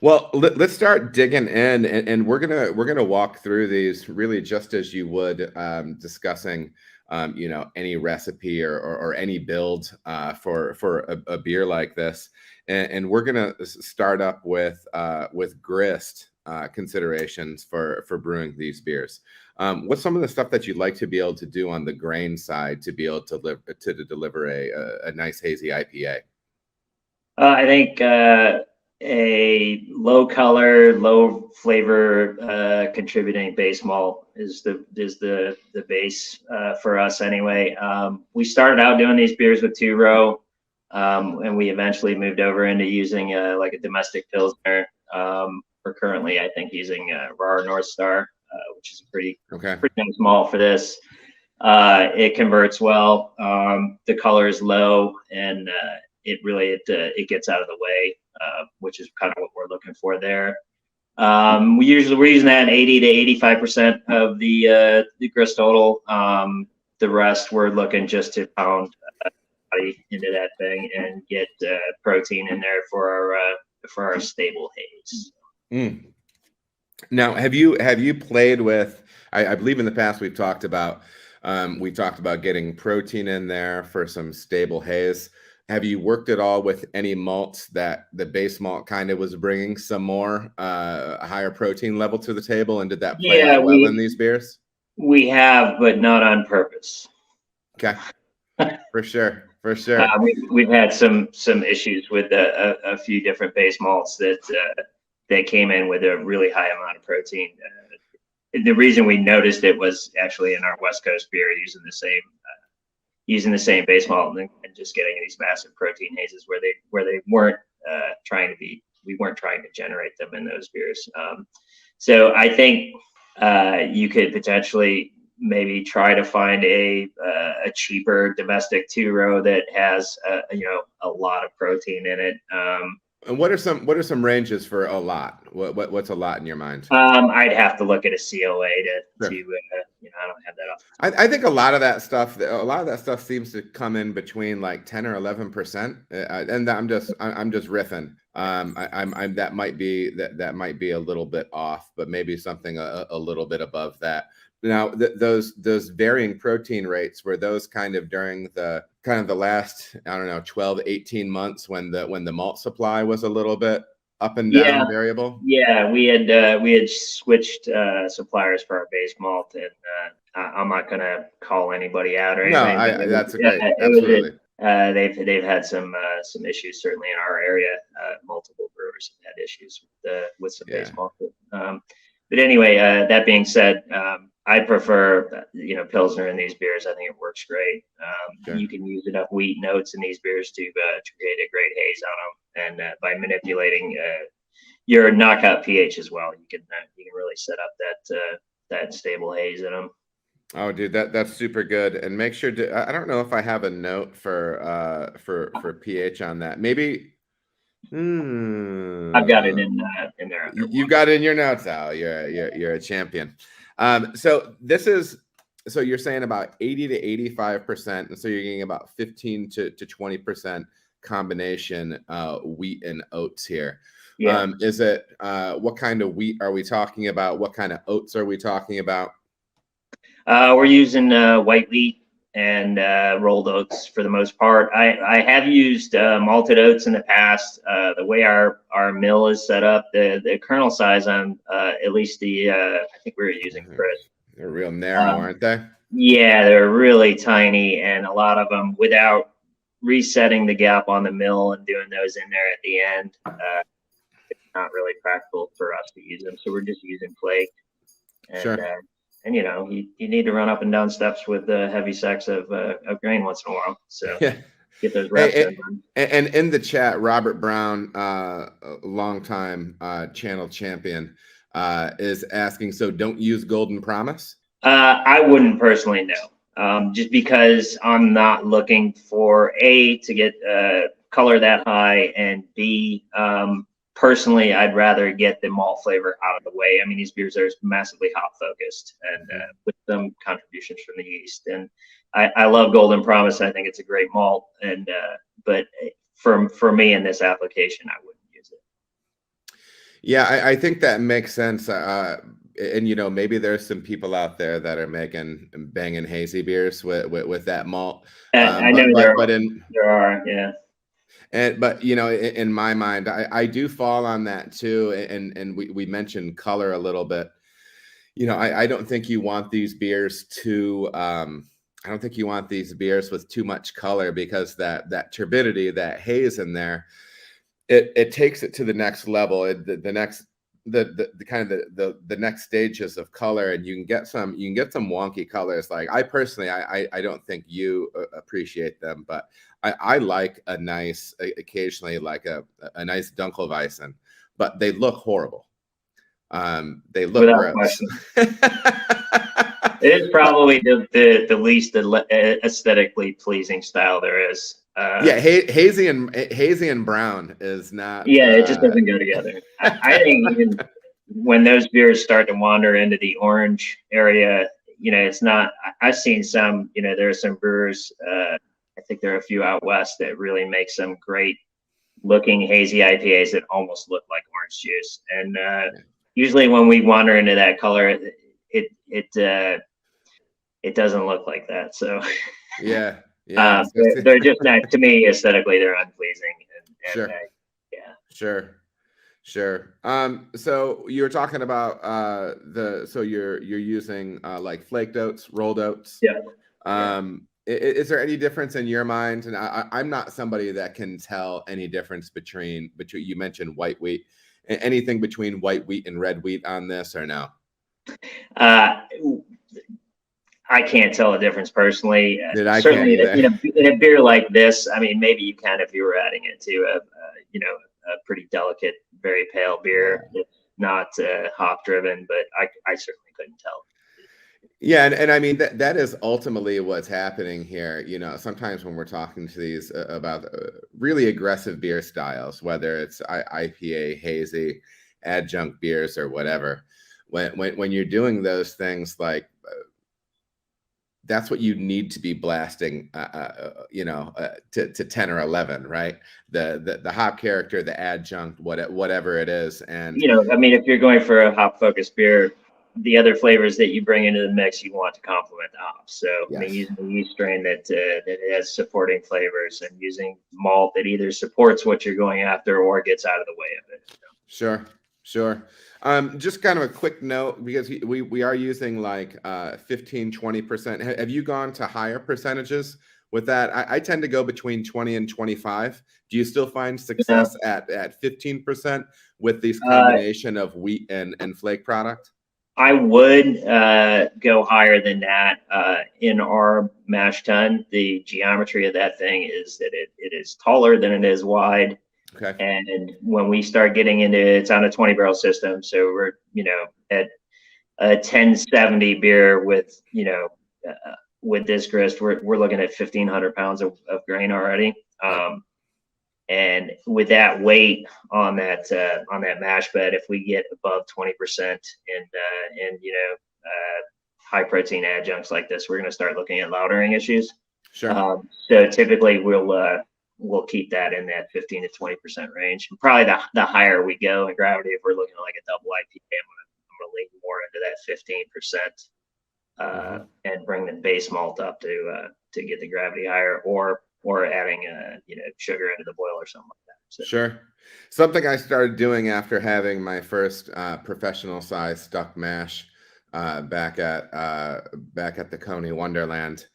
Well, let's start digging in, and we're gonna walk through these really just as you would, discussing, any recipe or any build for a beer like this, and we're gonna start up with grist considerations for brewing these beers. What's some of the stuff that you'd like to be able to do on the grain side to be able to deliver a nice hazy IPA? I think a low color, low flavor contributing base malt is the base for us anyway. We started out doing these beers with 2 row, and we eventually moved over into using like a domestic pilsner. We're currently, I think, using raw North Star, which is a pretty nice malt for this. It converts well. The color is low, and it gets out of the way, which is kind of what we're looking for there. We're using that 80 to 85% of the grist total. The rest we're looking just to pound into that thing and get protein in there for our stable haze. Mm. Now, have you played with? I believe in the past we've talked about getting protein in there for some stable haze. Have you worked at all with any malts that the base malt kind of was bringing some more higher protein level to the table, and did that play out well in these beers? We have, but not on purpose. Okay, for sure. We've had some issues with a few different base malts that came in with a really high amount of protein. The reason we noticed it was actually in our West Coast beer using the same base malt and just getting these massive protein hazes where they weren't we weren't trying to generate them in those beers. So I think you could potentially maybe try to find a cheaper domestic 2-row that has a lot of protein in it. And what are some ranges for a lot? What's a lot in your mind? I'd have to look at a COA to I don't have that off. I think a lot of that stuff seems to come in between like 10 or 11%, and I'm just riffing. That might be a little bit off, but maybe something a little bit above that. Now, those varying protein rates, were those kind of during the last, I don't know, 12, 18 months when the malt supply was a little bit up and down variable? Yeah, we had switched suppliers for our base malt, and I'm not gonna call anybody out or anything. No, that's great. Absolutely. They've had some issues certainly in our area. Multiple brewers have had issues with some base malt. But anyway, that being said, I prefer Pilsner in these beers. I think it works great. You can use enough wheat and oats in these beers to create a great haze on them, and by manipulating your knockout pH as well, you can really set up that stable haze in them. Oh, dude, that's super good. And make sure I don't know if I have a note for pH on that. Maybe. I've got it in there. You got it in your notes, Al. You're a champion. So you're saying about 80 to 85%, and so you're getting about 15 to 20% combination wheat and oats here. Yeah. Is it what kind of wheat are we talking about? What kind of oats are we talking about? We're using white wheat and rolled oats for the most part. I have used malted oats in the past. The way our mill is set up, the kernel size on at least I think we were using Chris. They're real narrow, aren't they? Yeah, they're really tiny, and a lot of them, without resetting the gap on the mill and doing those in there at the end, it's not really practical for us to use them. So we're just using flake. And, sure. And you need to run up and down steps with the heavy sacks of grain once in a while. So get those reps in. And in the chat, Robert Brown, longtime channel champion, is asking, so don't use Golden Promise? I wouldn't personally, no. Just because I'm not looking for A, to get color that high, and B, personally, I'd rather get the malt flavor out of the way. I mean, these beers are massively hop focused, and with some contributions from the yeast. And I love Golden Promise. I think it's a great malt, and but for me in this application, I wouldn't use it. Yeah, I think that makes sense. And maybe there's some people out there that are making banging hazy beers with that malt. I know there are, yeah. But in my mind, I do fall on that too. And we mentioned color a little bit. I don't think you want these beers to I don't think you want these beers with too much color, because that turbidity, that haze in there, it takes it to the next level. The next the kind of the next stages of color, and you can get some wonky colors. Like, I personally, I don't think you appreciate them, but I like a nice, occasionally, like a nice Dunkelweizen, but they look horrible. They look Without gross. question. It is probably the least aesthetically pleasing style there is. Yeah, hazy and brown is not. Yeah, it just doesn't go together. I think even when those beers start to wander into the orange area, it's not. I've seen some. There are some brewers. I think there are a few out west that really make some great looking hazy IPAs that almost look like orange juice. And usually when we wander into that color, it doesn't look like that. So Yeah. they're just not, to me, aesthetically, they're unpleasing. Sure. Yeah. Sure. So you were talking about so you're using like flaked oats, rolled oats. Yeah. Is there any difference in your mind? And I'm not somebody that can tell any difference between you mentioned white wheat, anything between white wheat and red wheat on this, or no? I can't tell a difference personally. I Certainly, can't in a beer like this, I mean, maybe you can if you were adding it to a pretty delicate, very pale beer. Yeah. It's not hop driven, but I certainly couldn't tell. Yeah, and I mean that is ultimately what's happening here. Sometimes when we're talking to these about really aggressive beer styles, whether it's IPA, hazy, adjunct beers, or whatever, when you're doing those things, like, that's what you need to be blasting, to 10 or 11, right? The hop character, the adjunct, whatever it is. And I mean, if you're going for a hop focused beer, the other flavors that you bring into the mix, you want to complement the hops. So, yes. I mean, using a yeast strain that has supporting flavors, and using malt that either supports what you're going after or gets out of the way of it. Sure. Just kind of a quick note, because we are using like 15-20%. Have you gone to higher percentages with that? I tend to go between 20 and 25. Do you still find success at 15% with these combination of wheat and flake product? I would go higher than that. In our mash tun, the geometry of that thing is that it is taller than it is wide. Okay. And when we start getting into it's on a 20 barrel system, so we're at a 1070 beer with with this grist, we're looking at 1,500 pounds of grain already. And with that weight on that mash bed, if we get above 20% and high protein adjuncts like this, we're going to start looking at lautering issues. Sure. So typically we'll keep that in that 15 to 20% range. And probably the higher we go in gravity, if we're looking at like a double IPA, I'm gonna lean more into that 15% and bring the base malt up to get the gravity higher, or adding sugar into the boil or something like that. So. Sure. Something I started doing after having my first professional size stuck mash back at the Coney Wonderland.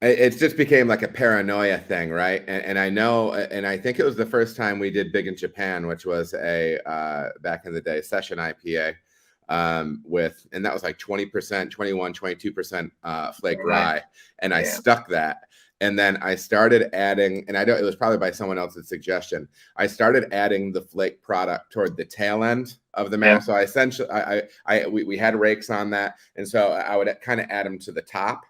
It just became like a paranoia thing, right? And I know, and I think it was the first time we did Big in Japan, which was a back in the day session IPA and that was like 20%, 21, 22% flake rye, and I stuck that. And then I started adding, and I know it was probably by someone else's suggestion, I started adding the flake product toward the tail end of the mash. So I essentially, we had rakes on that, and so I would kind of add them to the top.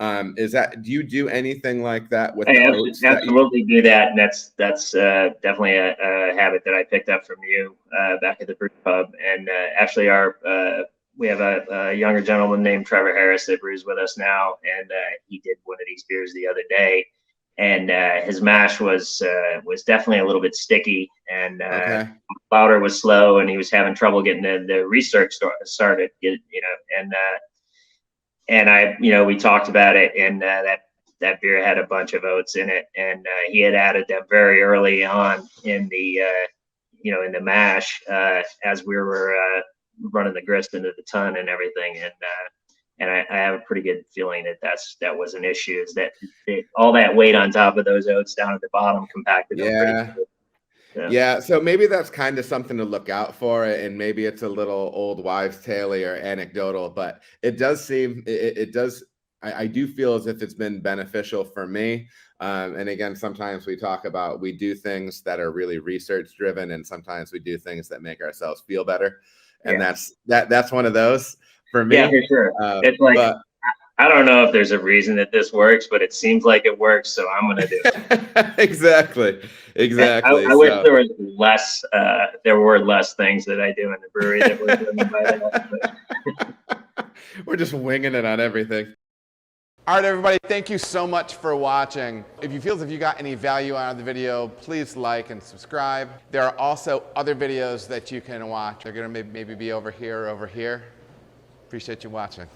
Do you do anything like that with the oats? Absolutely do that, and that's definitely a habit that I picked up from you back at the brew pub. And actually, we have a younger gentleman named Trevor Harris that brews with us now, and he did one of these beers the other day, his mash was definitely a little bit sticky, and Okay. powder was slow, and he was having trouble getting the restart started. And we talked about it, and that beer had a bunch of oats in it, and he had added them very early on in the in the mash as we were running the grist into the ton and everything, and I have a pretty good feeling that was an issue, is that all that weight on top of those oats down at the bottom compacted them pretty Yeah. good. Yeah, so maybe that's kind of something to look out for, and maybe it's a little old wives' tale or anecdotal, but it does seem it does. I do feel as if it's been beneficial for me. And again, sometimes we talk about we do things that are really research driven, and sometimes we do things that make ourselves feel better, and Yeah. that's one of those for me. Yeah, for sure. It's like, But I don't know if there's a reason that this works, but it seems like it works, so I'm gonna do it. exactly, exactly. I wish So. there was less. There were less things that I do in the brewery that were driven by that. But. We're just winging it on everything. All right, everybody, thank you so much for watching. If you feel as if you got any value out of the video, please like and subscribe. There are also other videos that you can watch. They're gonna maybe be over here or over here. Appreciate you watching.